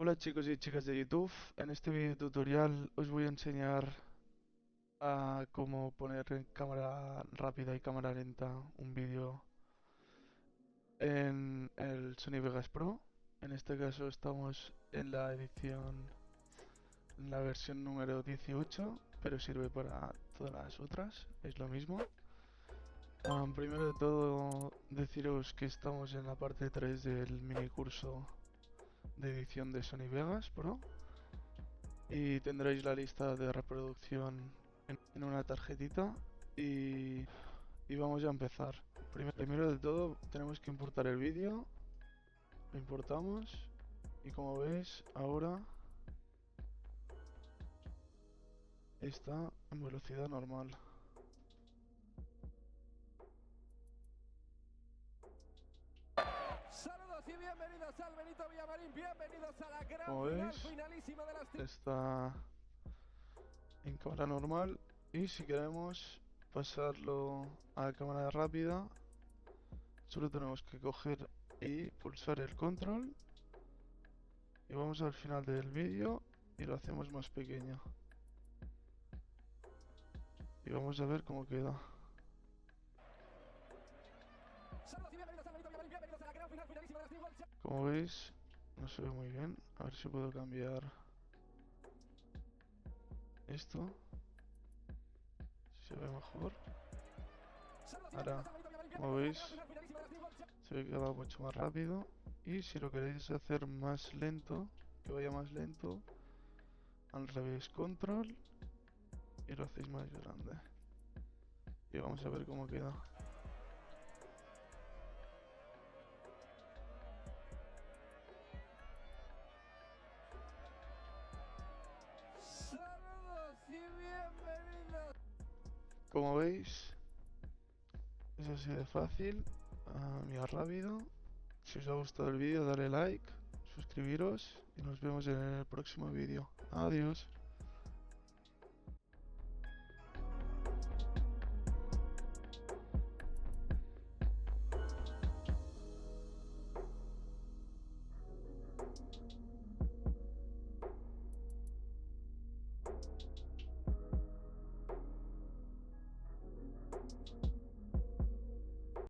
Hola chicos y chicas de YouTube, en este video tutorial os voy a enseñar a cómo poner en cámara rápida y cámara lenta un vídeo en el Sony Vegas Pro. En este caso estamos en la en la versión número 18, pero sirve para todas las otras, es lo mismo. Primero de todo deciros que estamos en la parte 3 del mini curso de edición de Sony Vegas Pro. Y tendréis la lista de reproducción en una tarjetita y vamos ya a empezar. Primero de todo tenemos que importar el vídeo, lo importamos y como veis ahora está en velocidad normal. Saludos y bienvenidos al Benito Villamarín, bienvenidos a la gran Como final, veis finalísima de las... está en cámara normal y si queremos pasarlo a cámara rápida solo tenemos que coger y pulsar el control. Y vamos al final del vídeo y lo hacemos más pequeño. Y vamos a ver cómo queda. Saludos y bienvenidos al Benito Villamarín, bienvenidos a la gran final, finalísima de las World Champions. Como veis, no se ve muy bien. A ver si puedo cambiar esto. Si se ve mejor. Ahora, como veis, se ve que va mucho más rápido. Y si lo queréis hacer más lento, que vaya más lento, al revés, control y lo hacéis más grande. Y vamos a ver cómo queda. Saludos y bienvenidos. Como veis, es así de fácil, mira rápido. Si os ha gustado el vídeo, dale like, suscribiros y nos vemos en el próximo vídeo. Adiós.